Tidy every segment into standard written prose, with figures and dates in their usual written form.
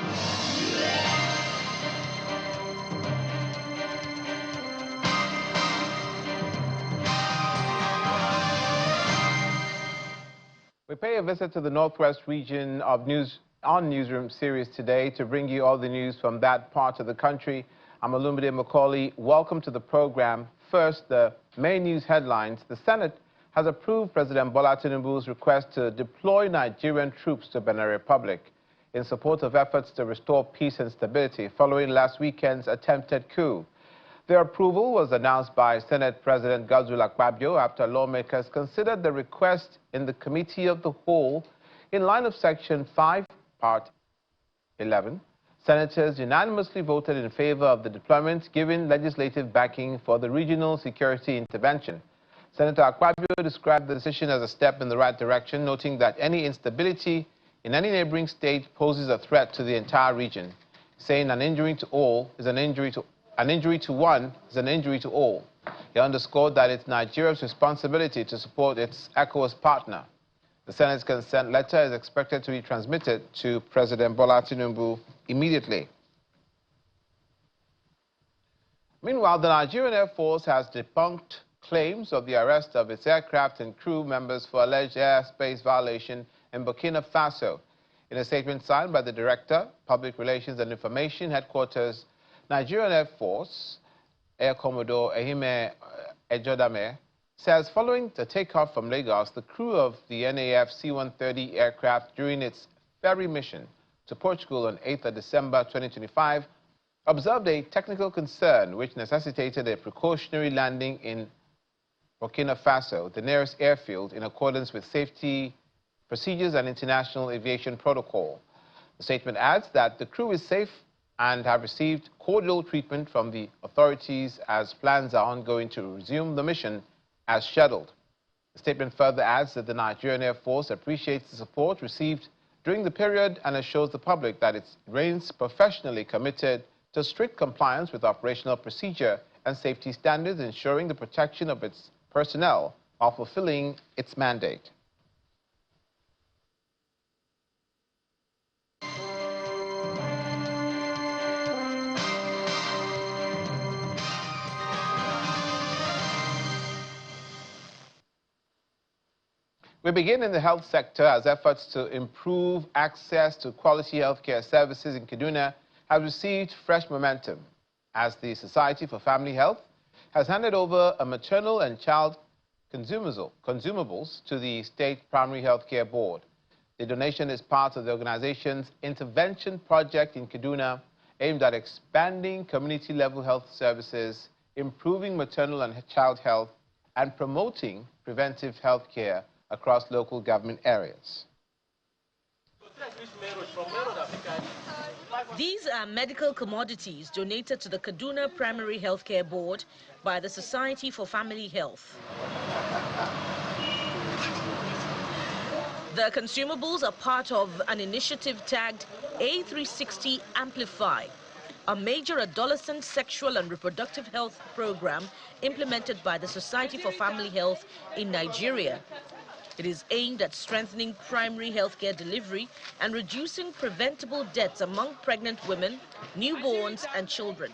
We pay a visit to the northwest region of Newsroom series today to bring you all the news from that part of the country. I'm Olumide Macaulay. Welcome to the program. First, the main news headlines. The Senate has approved President Bola Tinubu's request to deploy Nigerian troops to Benin Republic in support of efforts to restore peace and stability following last weekend's attempted coup. Their approval was announced by Senate President Godswill Akpabio after lawmakers considered the request in the Committee of the Whole in line of Section 5, Part 11. Senators unanimously voted in favor of the deployment, giving legislative backing for the regional security intervention. Senator Akpabio described the decision as a step in the right direction, noting that any instability in any neighboring state poses a threat to the entire region, saying an injury to all is an injury to one is an injury to all. He underscored that it's Nigeria's responsibility to support its ECOWAS partner. The Senate's consent letter is expected to be transmitted to President Bola Tinubu immediately. Meanwhile, the Nigerian Air Force has debunked claims of the arrest of its aircraft and crew members for alleged airspace violation in Burkina Faso. In a statement signed by the Director, Public Relations and Information Headquarters, Nigerian Air Force, Air Commodore Ehime Ejodame, says following the takeoff from Lagos, the crew of the NAF C-130 aircraft during its ferry mission to Portugal on 8th of December 2025 observed a technical concern which necessitated a precautionary landing in Burkina Faso, the nearest airfield, in accordance with safety procedures and international aviation protocol. The statement adds that the crew is safe and have received cordial treatment from the authorities as plans are ongoing to resume the mission as scheduled. The statement further adds that the Nigerian Air Force appreciates the support received during the period and assures the public that it remains professionally committed to strict compliance with operational procedure and safety standards, ensuring the protection of its personnel while fulfilling its mandate. We begin in the health sector as efforts to improve access to quality healthcare services in Kaduna have received fresh momentum as the Society for Family Health has handed over a maternal and child consumables to the State Primary Healthcare Board. The donation is part of the organization's intervention project in Kaduna aimed at expanding community-level health services, improving maternal and child health, and promoting preventive health care across local government areas. These are medical commodities donated to the Kaduna Primary Healthcare Board by the Society for Family Health. The consumables are part of an initiative tagged A360 Amplify, a major adolescent sexual and reproductive health program implemented by the Society for Family Health in Nigeria. It is aimed at strengthening primary healthcare delivery and reducing preventable deaths among pregnant women, newborns, and children.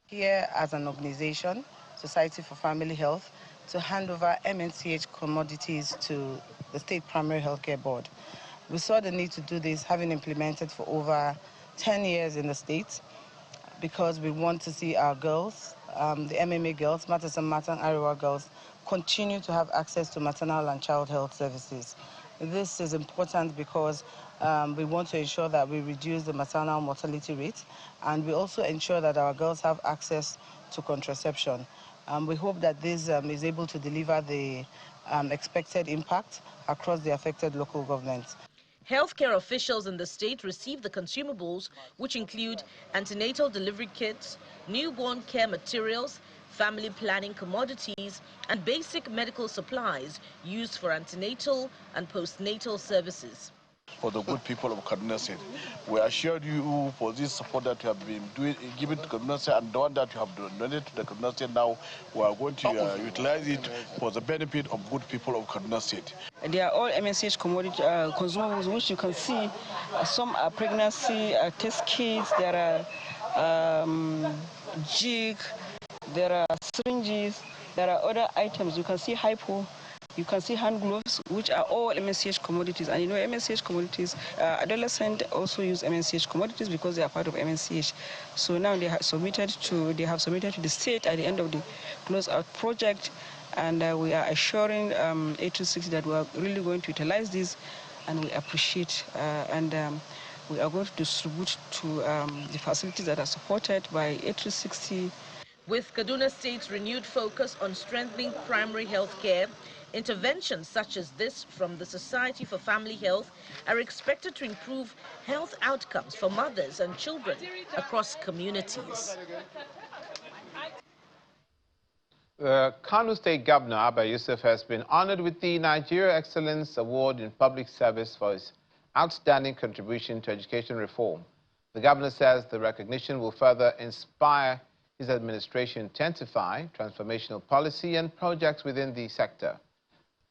Here as an organization, Society for Family Health, to hand over MNCH commodities to the State Primary Healthcare Board. We saw the need to do this, having implemented for over 10 years in the state, because we want to see our girls, the MMA girls, Matas and Matan Ariwa girls, continue to have access to maternal and child health services. This is important because we want to ensure that we reduce the maternal mortality rate, and we also ensure that our girls have access to contraception. We hope that this is able to deliver the expected impact across the affected local governments. Healthcare officials in the state receive the consumables, which include antenatal delivery kits, newborn care materials, family planning commodities, and basic medical supplies used for antenatal and postnatal services. for the good people of Kaduna State. We assured you for this support that you have been given to Kaduna State, and the one that you have donated to the Kaduna State now, we are going to utilize it for the benefit of good people of Kaduna State. They are all MNCH commodity consumables, which you can see. Some are pregnancy test kits, there are jig, there are syringes, there are other items. You can see hypo, you can see hand gloves, which are all MNCH commodities. And you know, MNCH commodities, adolescents also use MNCH commodities because they are part of MNCH. So now they have submitted to the state at the end of the close-out project. And we are assuring 826 that we are really going to utilize this, and we appreciate. We are going to distribute to the facilities that are supported by 860. With Kaduna State's renewed focus on strengthening primary health care, interventions such as this from the Society for Family Health are expected to improve health outcomes for mothers and children across communities. Kano State Governor Abba Yusuf has been honored with the Nigeria Excellence Award in Public Service for his outstanding contribution to education reform. The governor says the recognition will further inspire his administration to intensify transformational policy and projects within the sector.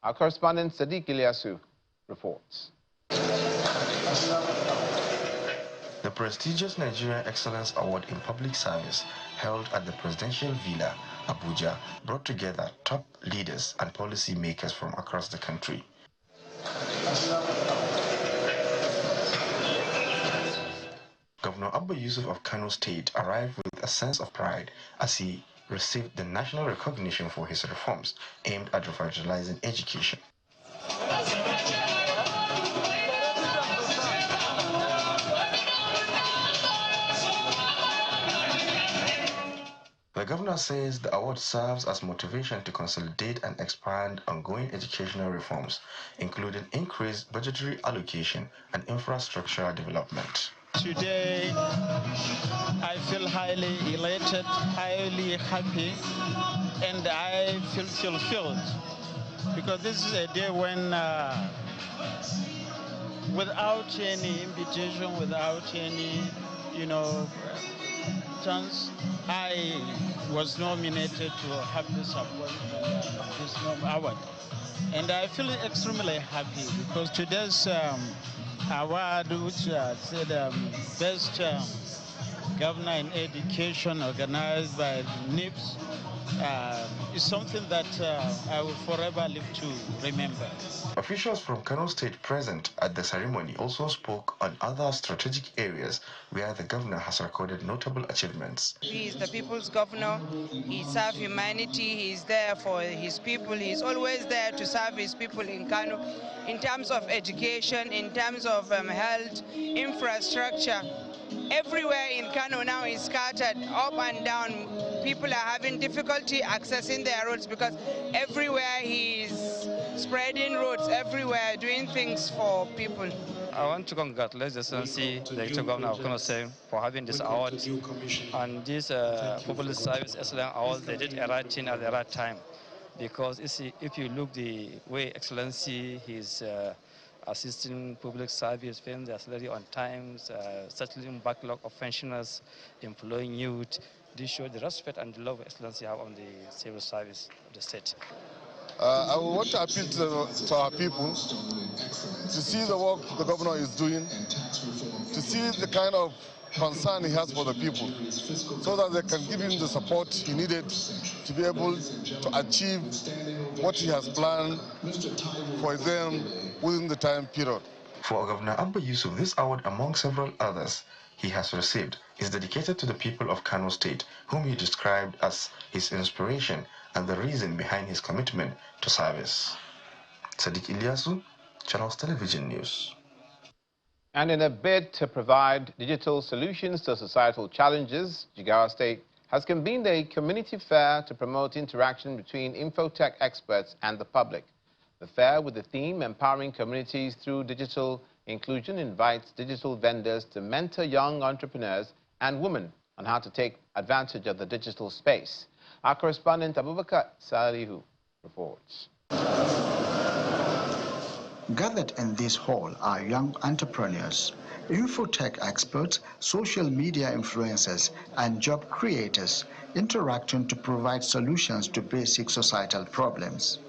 Our correspondent Sadiq Ilyasu reports. The prestigious Nigeria Excellence Award in Public Service, held at the Presidential Villa, Abuja, brought together top leaders and policy makers from across the country. Governor Abba Yusuf of Kano State arrived with a sense of pride as he received the national recognition for his reforms aimed at revitalizing education. The governor says the award serves as motivation to consolidate and expand ongoing educational reforms, including increased budgetary allocation and infrastructure development. Today, I feel highly elated, highly happy, and I feel fulfilled because this is a day when, without any invitation, without any, chance, I was nominated to have this award. And I feel extremely happy because today's award, which said Best Governor in Education, organized by NIPS, is something that I will forever live to remember. Officials from Kano State present at the ceremony also spoke on other strategic areas where the governor has recorded notable achievements. He is the people's governor. He serves humanity. He is there for his people. He is always there to serve his people in Kano in terms of education, in terms of health, infrastructure. Everywhere in Kano now is scattered up and down. People are having difficulty accessing their roads because everywhere he is spreading roads everywhere, doing things for people. I want to congratulate the Excellency, the Executive Governor of Kano State, for having this award. And this Public Service Excellence Award, they did a right thing at the right time. Because if you look the way Excellency, he's assisting public service, paying their salary on time, settling backlog of pensioners, employing youth. This shows the respect and the love Excellency have on the civil service of the state. I want to appeal to our people to see the work the governor is doing, to see the kind of concern he has for the people, so that they can give him the support he needed to be able to achieve what he has planned for them within the time period. For Governor Abba Yusuf, this award, among several others he has received, is dedicated to the people of Kano State, whom he described as his inspiration and the reason behind his commitment to service. Sadiq Ilyasu, Channels Television News. And in a bid to provide digital solutions to societal challenges, Jigawa State has convened a community fair to promote interaction between infotech experts and the public. The fair, with the theme Empowering Communities Through Digital Inclusion, invites digital vendors to mentor young entrepreneurs and women on how to take advantage of the digital space. Our correspondent Abubakar Salihu reports. Gathered in this hall are young entrepreneurs, infotech experts, social media influencers, and job creators interacting to provide solutions to basic societal problems.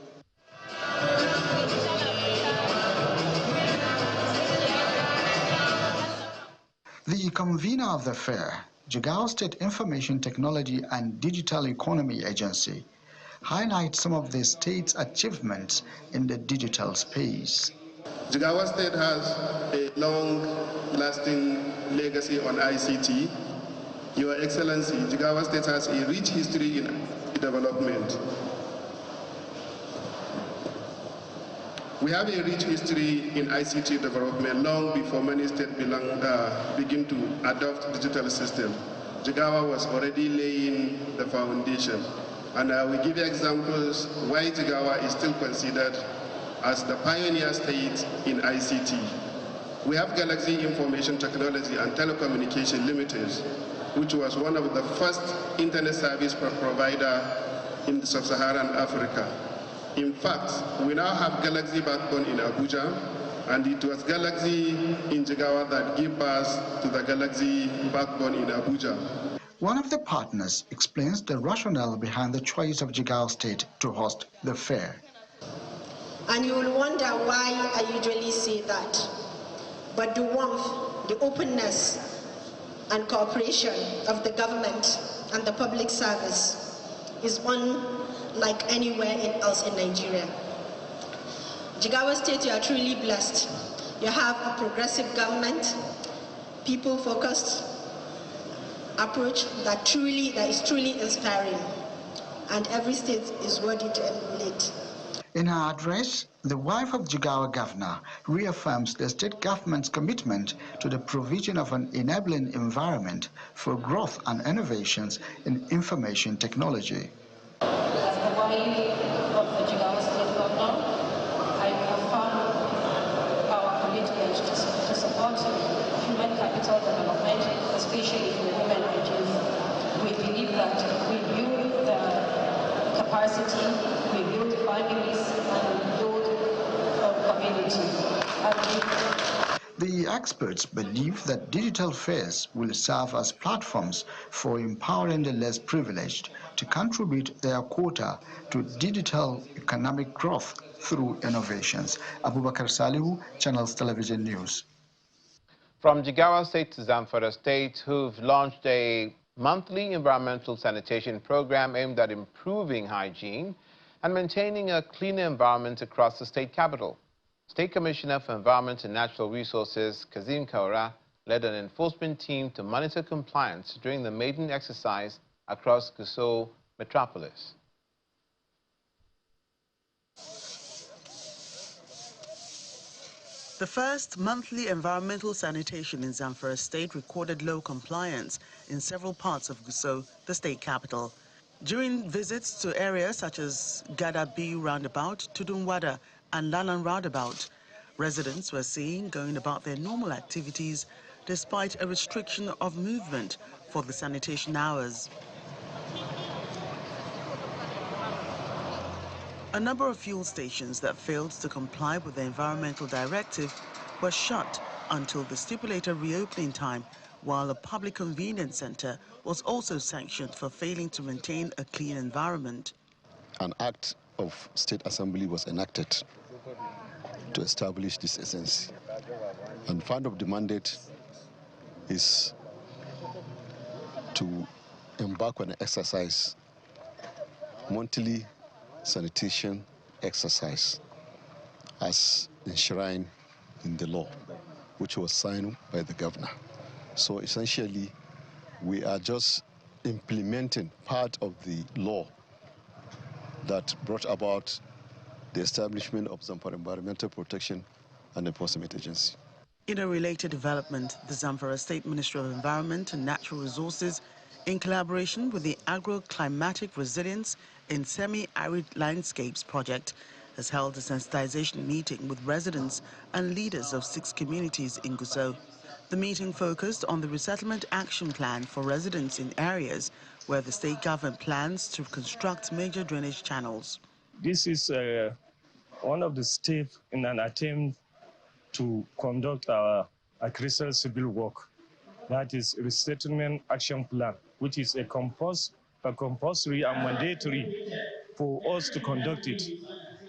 The convener of the fair, Jigawa State Information Technology and Digital Economy Agency, highlights some of the state's achievements in the digital space. Jigawa State has a long-lasting legacy on ICT. Your Excellency, Jigawa State has a rich history in development. We have a rich history in ICT development long before many states begin to adopt digital systems. Jigawa was already laying the foundation. And I will give you examples why Jigawa is still considered as the pioneer state in ICT. We have Galaxy Information Technology and Telecommunication Limited, which was one of the first internet service provider in sub-Saharan Africa. In fact, we now have Galaxy backbone in Abuja, and it was Galaxy in Jigawa that gave birth to the Galaxy backbone in Abuja. One of the partners explains the rationale behind the choice of Jigawa State to host the fair. And you will wonder why I usually say that. But the warmth, the openness, and cooperation of the government and the public service is unlike anywhere else in Nigeria. Jigawa State, you are truly blessed. You have a progressive government, people-focused approach that is truly inspiring, and every state is worthy to emulate. In her address, the wife of Jigawa governor reaffirms the state government's commitment to the provision of an enabling environment for growth and innovations in information technology. As the wife of the Jigawa state governor, I affirm our commitment to support human capital development, especially for women and youth. We believe that we build the capacity, we build families, and build a community. The experts believe that digital fairs will serve as platforms for empowering the less privileged to contribute their quota to digital economic growth through innovations. Abubakar Salihu, Channels Television News. From Jigawa State to Zamfara State, who've launched a monthly environmental sanitation program aimed at improving hygiene and maintaining a cleaner environment across the state capital. State Commissioner for Environment and Natural Resources, Kazim Kaura, led an enforcement team to monitor compliance during the maiden exercise across Gusau metropolis. The first monthly environmental sanitation in Zamfara State recorded low compliance in several parts of Gusau, the state capital. During visits to areas such as Gadabi Roundabout, Tudunwada, and Lalan Roundabout, residents were seen going about their normal activities despite a restriction of movement for the sanitation hours. A number of fuel stations that failed to comply with the environmental directive were shut until the stipulated reopening time, while a public convenience center was also sanctioned for failing to maintain a clean environment. An act of State Assembly was enacted to establish this agency. And part of the mandate is to embark on an exercise, monthly sanitation exercise as enshrined in the law, which was signed by the governor. So essentially, we are just implementing part of the law that brought about the establishment of Zamfara Environmental Protection and Enforcement Agency. In a related development, the Zamfara State Ministry of Environment and Natural Resources, in collaboration with the Agro-Climatic Resilience in Semi-Arid Landscapes project, has held a sensitization meeting with residents and leaders of 6 communities in Gusau. The meeting focused on the resettlement action plan for residents in areas where the state government plans to construct major drainage channels. This is one of the steps in an attempt to conduct our agricultural civil work. That is resettlement action plan, which is a compulsory and mandatory for us to conduct it.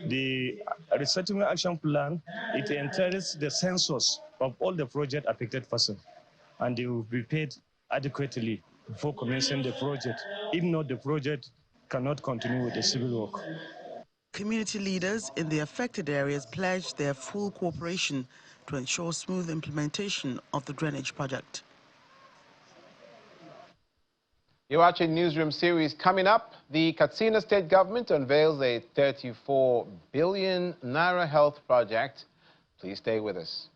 The resettlement action plan, it entails the census of all the project affected persons, and they will be paid adequately before commencing the project. If not, the project cannot continue with the civil work. Community leaders in the affected areas pledged their full cooperation to ensure smooth implementation of the drainage project. You're watching Newsroom series. Coming up, the Katsina state government unveils a 34 billion naira health project. Please stay with us.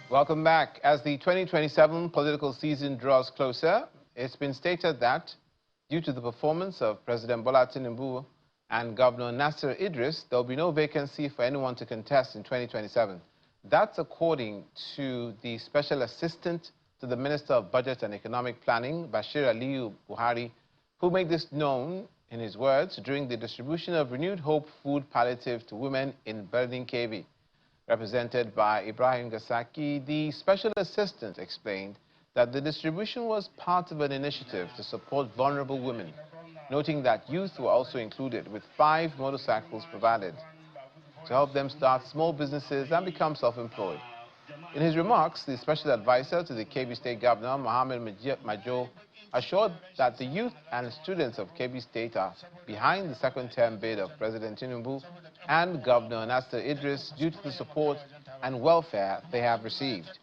Welcome back. As the 2027 political season draws closer, it's been stated that due to the performance of President Bola Tinubu and Governor Nasir Idris, there will be no vacancy for anyone to contest in 2027. That's according to the Special Assistant to the Minister of Budget and Economic Planning, Bashir Aliyu Buhari, who made this known in his words during the distribution of Renewed Hope food palliative to women in Berdin Kevi. Represented by Ibrahim Gasaki, the Special Assistant explained that the distribution was part of an initiative to support vulnerable women, noting that youth were also included, with 5 motorcycles provided to help them start small businesses and become self-employed. In his remarks, the Special Advisor to the Kebbi State Governor, Mohammed Majo, assured that the youth and students of Kebbi State are behind the second-term bid of President Tinubu and Governor Nasir Idris due to the support and welfare they have received.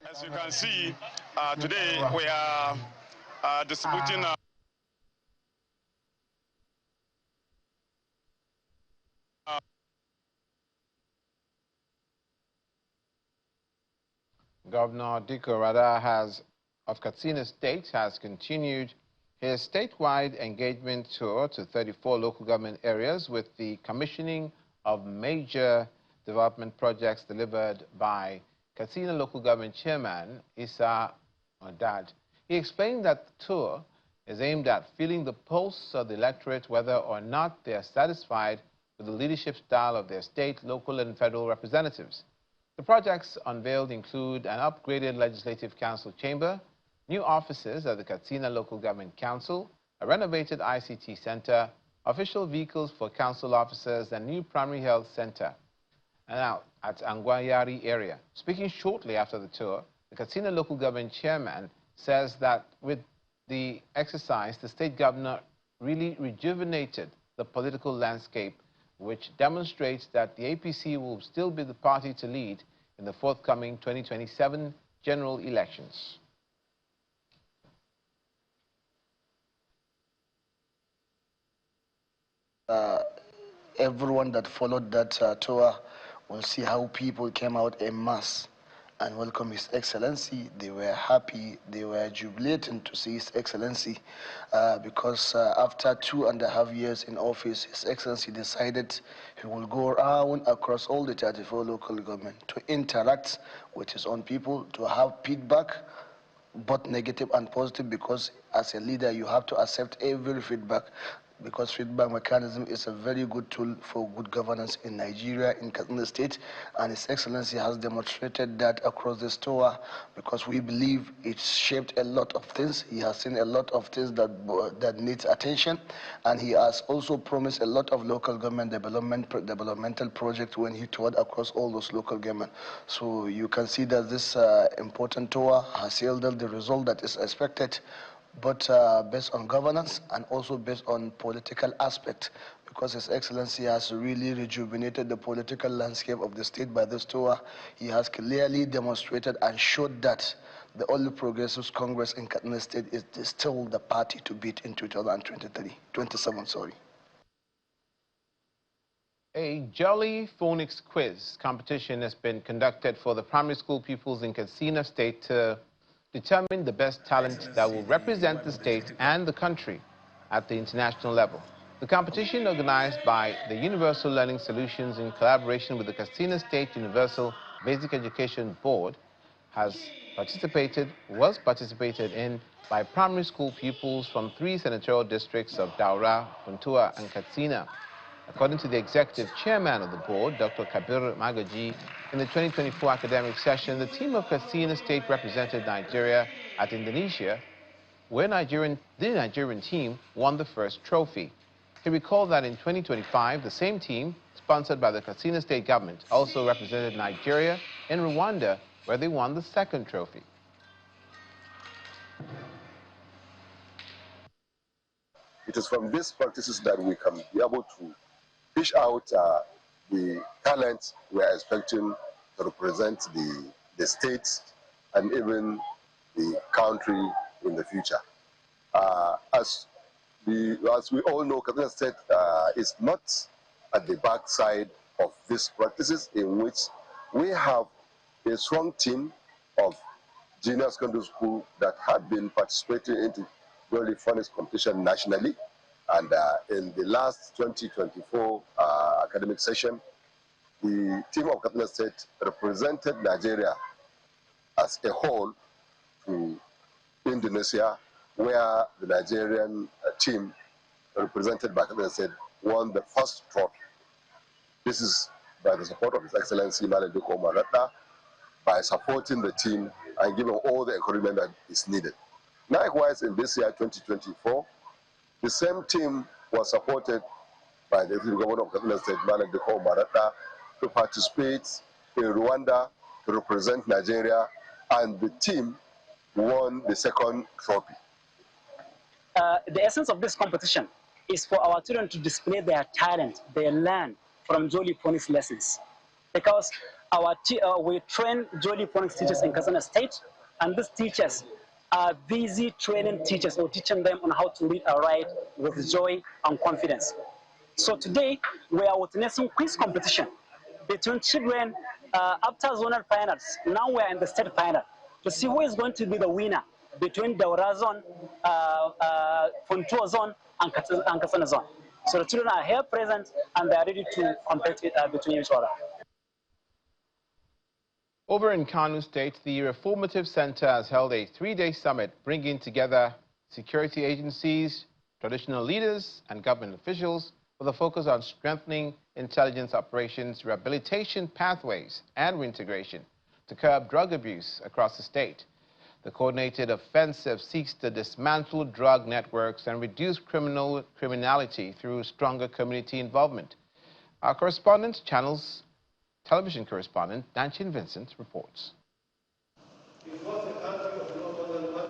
As you can see, today we are distributing Governor Diko Rada of Katsina State has continued his statewide engagement tour to 34 local government areas with the commissioning of major development projects delivered by Katsina Local Government Chairman Issa Odad. He explained that the tour is aimed at feeling the pulse of the electorate whether or not they are satisfied with the leadership style of their state, local and federal representatives. The projects unveiled include an upgraded Legislative Council chamber, new offices at the Katsina Local Government Council, a renovated ICT center, official vehicles for council officers, and new primary health center. And now at Angwayari area. Speaking shortly after the tour, the Katsina Local Government Chairman says that with the exercise, the state governor really rejuvenated the political landscape, which demonstrates that the APC will still be the party to lead in the forthcoming 2027 general elections. Everyone that followed that tour will see how people came out en masse and welcome His Excellency. They were happy, they were jubilating to see His Excellency because after 2.5 years in office, His Excellency decided he will go around across all the 34 local government to interact with his own people, to have feedback, both negative and positive, because as a leader you have to accept every feedback, because feedback mechanism is a very good tool for good governance in Nigeria, in Katsina State, and His Excellency has demonstrated that across this tour, because we believe it shaped a lot of things. He has seen a lot of things that needs attention, and he has also promised a lot of local government developmental projects when he toured across all those local government. So you can see that this important tour has yielded the result that is expected, but based on governance and also based on political aspect, because His Excellency has really rejuvenated the political landscape of the state by this tour. He has clearly demonstrated and showed that the All Progressives Congress in Katsina State is still the party to beat in 2027. Sorry. A jolly phonics quiz competition has been conducted for the primary school pupils in Katsina State to determine the best talent that will represent the state and the country at the international level. The competition, organized by the Universal Learning Solutions in collaboration with the Katsina State Universal Basic Education Board, was participated in by primary school pupils from 3 senatorial districts of Daura, Funtua, and Katsina. According to the executive chairman of the board, Dr. Kabir Magaji, in the 2024 academic session, the team of Katsina State represented Nigeria at Indonesia, where the Nigerian team won the first trophy. He recalled that in 2025, the same team, sponsored by the Katsina State government, also represented Nigeria in Rwanda, where they won the second trophy. It is from these practices that we can be able to fish out the talent we are expecting to represent the states and even the country in the future. As we all know, Kaduna State is not at the backside of these practices, in which we have a strong team of junior secondary school that have been participating into really phonics competition nationally. And in the last 2024 academic session, the team of Kaduna State represented Nigeria as a whole to Indonesia, where the Nigerian team represented by Kaduna State won the first trophy. This is by the support of His Excellency Maledoko Marata, by supporting the team and giving all the encouragement that is needed. Likewise, in this year, 2024, the same team was supported by the governor of Kaduna State, Maledoko Marata, to participate in Rwanda to represent Nigeria, and the team won the second trophy. The essence of this competition is for our children to display their talent, they learn from Jolly Phonics lessons. Because we train Jolly Phonics teachers in Katsina State, and these teachers are busy training teachers or teaching them on how to read and write with joy and confidence. So today, we are witnessing quiz competition between children after zonal finals. Now we are in the state final to see who is going to be the winner between Daura zone, Funtua zone, and Katsina zone. So the children are here present and they are ready to compete between each other. Over in Kano State, the Reformative Center has held a 3-day summit bringing together security agencies, traditional leaders, and government officials with a focus on strengthening intelligence operations, rehabilitation pathways, and reintegration to curb drug abuse across the state. The coordinated offensive seeks to dismantle drug networks and reduce criminality through stronger community involvement. Our correspondent, Channel's television correspondent, Danchin Vincent, reports.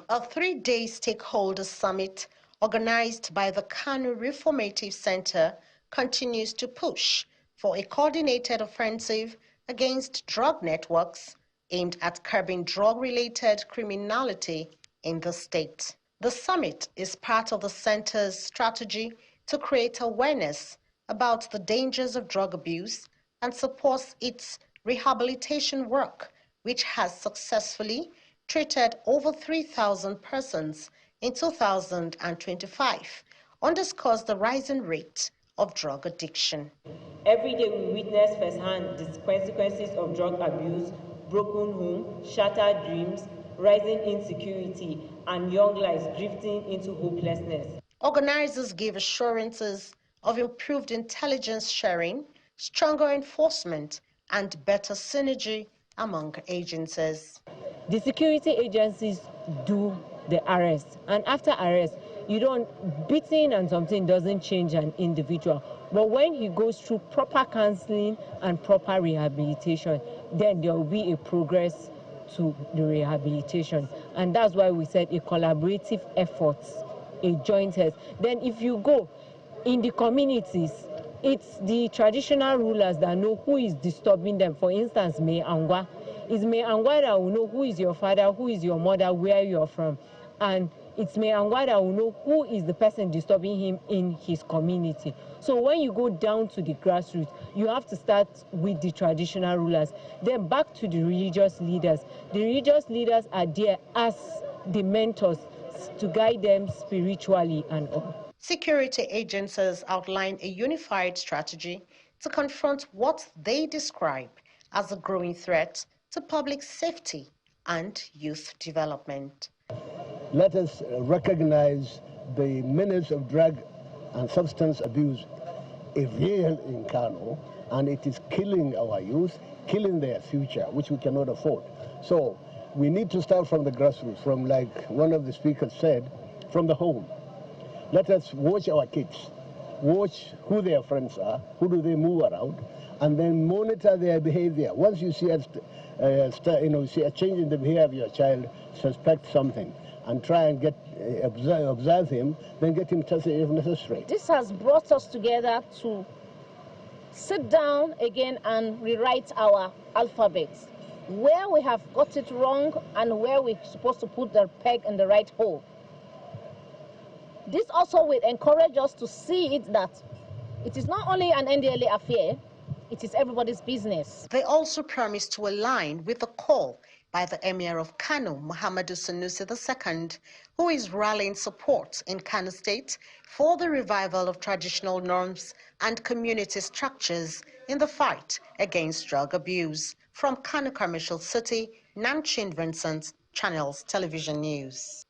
A 3-day stakeholder summit organized by the Kano Reformative Center continues to push for a coordinated offensive against drug networks aimed at curbing drug-related criminality in the state. The summit is part of the center's strategy to create awareness about the dangers of drug abuse and supports its rehabilitation work, which has successfully treated over 3,000 persons in 2025, underscores the rising rate of drug addiction. Every day we witness firsthand the consequences of drug abuse, broken homes, shattered dreams, rising insecurity, and young lives drifting into hopelessness. Organizers give assurances of improved intelligence sharing, stronger enforcement, and better synergy among agencies. The security agencies do the arrest, and after arrest, beating and something doesn't change an individual. But when he goes through proper counseling and proper rehabilitation, then there will be a progress to the rehabilitation. And that's why we said a collaborative effort, a joint effort. Then if you go in the communities, it's the traditional rulers that know who is disturbing them. For instance, May Angwa. It's May Angwa that will know who is your father, who is your mother, where you're from. And it's May Angwa that will know who is the person disturbing him in his community. So when you go down to the grassroots, you have to start with the traditional rulers, then back to the religious leaders. The religious leaders are there as the mentors to guide them spiritually and all. Security agencies outline a unified strategy to confront what they describe as a growing threat to public safety and youth development. Let us recognize the menace of drug and substance abuse is real in Kano, and it is killing our youth, killing their future, which we cannot afford. So we need to start from the grassroots, from, like one of the speakers said, from the home. Let us watch our kids, watch who their friends are, who do they move around, and then monitor their behavior. Once you see a change in the behavior of your child, suspect something, and try and observe him, then get him tested if necessary. This has brought us together to sit down again and rewrite our alphabets, where we have got it wrong and where we're supposed to put the peg in the right hole. This also will encourage us to see it that it is not only an NDLA affair, it is everybody's business. They also promised to align with the call by the Emir of Kano, Muhammadu Sanusi II, who is rallying support in Kano State for the revival of traditional norms and community structures in the fight against drug abuse. From Kano Commercial City, Nanchin Vincent, Channels Television News.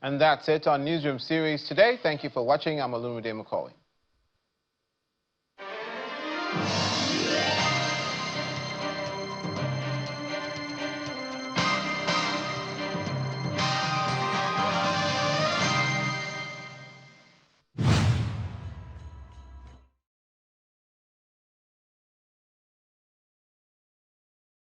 And that's it on Newsroom Series today. Thank you for watching. I'm Olumide Macaulay.